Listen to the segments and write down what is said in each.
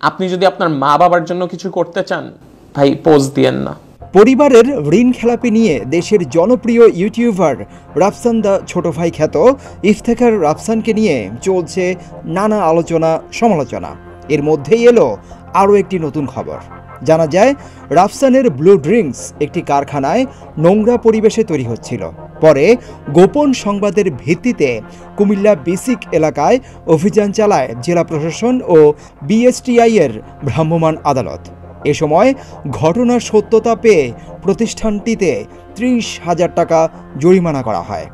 আপনি যদি আপনার মা বাবার জন্য কিছু করতে চান ভাই পোজ দিয়েন না। পরিবারের ঋণ খেলাপি নিয়ে দেশের জনপ্রিয় ইউটিউবার রাফসান দা ছোট ভাই খ্যাত ইফতেখার রাফসানকে নিয়ে চলছে নানা আলোচনা সমালোচনা। এর মধ্যেই এলো আরও একটি নতুন খবর। জানা যায় রাফসানের ব্লু ড্রিঙ্কস একটি কারখানায় নোংরা পরিবেশে তৈরি হচ্ছিল। পরে গোপন সংবাদের ভিত্তিতে কুমিল্লা বিসিক এলাকায় অভিযান চালায় জেলা প্রশাসন ও বিএসটিআই এর ভ্রাম্যমাণ আদালত। এ সময় ঘটনার সত্যতা পেয়ে প্রতিষ্ঠানটিতে 30,000 টাকা জরিমানা করা হয়।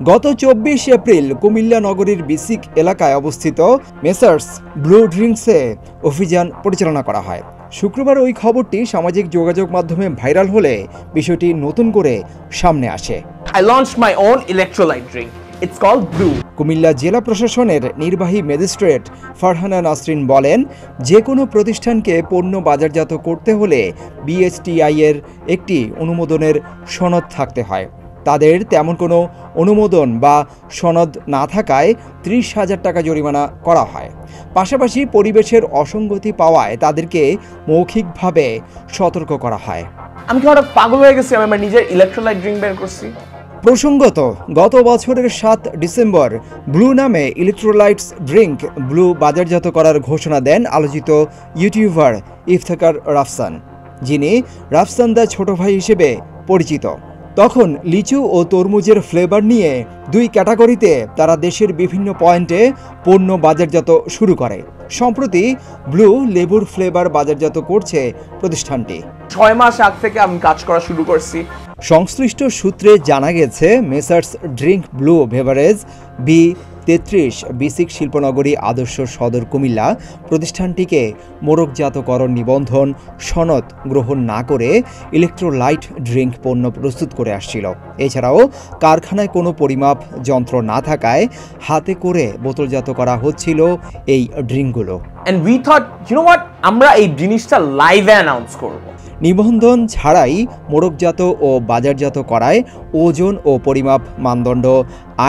গত 24 এপ্রিল কুমিল্লা নগরীর বিসিক এলাকায় অবস্থিত মেসার্স ব্লু ড্রিঙ্কসে অভিযান পরিচালনা করা হয়। শুক্রবার ওই খবরটি সামাজিক যোগাযোগ মাধ্যমে ভাইরাল হলে বিষয়টি নতুন করে সামনে আসে। I launched my own electrolyte drink. It's called Blue. Comilla জেলা প্রশাসনের নির্বাহী ম্যাজিস্ট্রেট ফারহানা নাসরিন বলেন, যে কোনো প্রতিষ্ঠানকে পণ্য বাজারজাত করতে হলে বিএসটিআই এর একটি অনুমোদনের সনদ থাকতে হয়। তাদের তেমন কোনো অনুমোদন বা সনদ না থাকায় 30,000 টাকা জরিমানা করা হয়। পাশাপাশি পরিবেশের অসঙ্গতি পাওয়ায় তাদেরকে মৌখিকভাবে সতর্ক করা হয়। আমি কি হঠাৎ পাগল হয়ে গেছি? আমি আমার নিজের ইলেকট্রোলাইট ড্রিঙ্ক বের করছি। প্রসঙ্গত, গত বছরের 7 ডিসেম্বর ব্লু নামে ইলেকট্রোলাইটস ড্রিঙ্ক ব্লু বাজারজাত করার ঘোষণা দেন আলোচিত ইউটিউবার ইফতেখার রাফসান, যিনি রাফসান দা ছোট ভাই হিসেবে পরিচিত। তখন লিচু ও তরমুজের ফ্লেভার নিয়ে 2 ক্যাটাগরিতে তারা দেশের বিভিন্ন পয়েন্টে পণ্য বাজারজাত শুরু করে। সম্প্রতি ব্লু লেবুর ফ্লেভার বাজারজাত করছে প্রতিষ্ঠানটি। 6 মাস আগ থেকে আমি কাজ করা শুরু করছি। সংশ্লিষ্ট সূত্রে জানা গেছে Messrs Drink Blue Beverage B33 BSCIC শিল্পনগরী আদর্শ সদর কুমিল্লা প্রতিষ্ঠানটিকে মোড়কজাতকরণ নিবন্ধন সনদ গ্রহণ না করে ইলেকট্রোলাইট ড্রিঙ্ক পণ্য প্রস্তুত করে আসছিল। এছাড়াও কারখানায় কোনো পরিমাপ যন্ত্র না থাকায় হাতে করে বোতলজাত করা হচ্ছিল এই ড্রিঙ্কগুলো। And we thought, you know what? আমরা এই জিনিসটা লাইভে অ্যানাউন্স করব। নিবন্ধন ছাড়াই মোড়কজাত ও বাজারজাত করায় ওজন ও পরিমাপ মানদণ্ড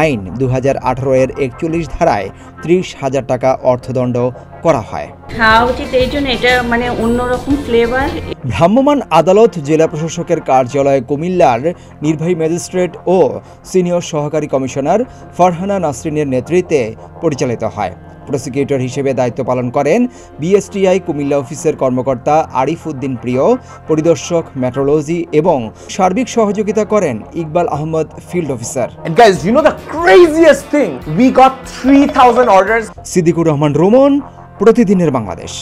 আইন 2018 এর 41 ধারায় 30,000 টাকা অর্থদণ্ড করা হয়। খাওয়া উচিত, এই জন্য এটা মানে অন্যরকম ফ্লেভার। ভ্রাম্যমাণ আদালত জেলা প্রশাসকের কার্যালয় কুমিল্লার নির্বাহী ম্যাজিস্ট্রেট ও সিনিয়র সহকারী কমিশনার ফারহানা নাসরিনের নেতৃত্বে পরিচালিত হয়। প্রসিকিউটর হিসেবে দায়িত্ব পালন করেন বিএসটিআই কুমিল্লা অফিসের কর্মকর্তা আরিফ উদ্দিন প্রিয়, পরিদর্শক মেট্রোলজি এবং সার্বিক সহযোগিতা করেন Iqbal Ahmad field officer. And guys, you know the craziest thing? We got 3,000 orders. Siddiqur Rahman Roman, প্রতিদিনের বাংলাদেশ।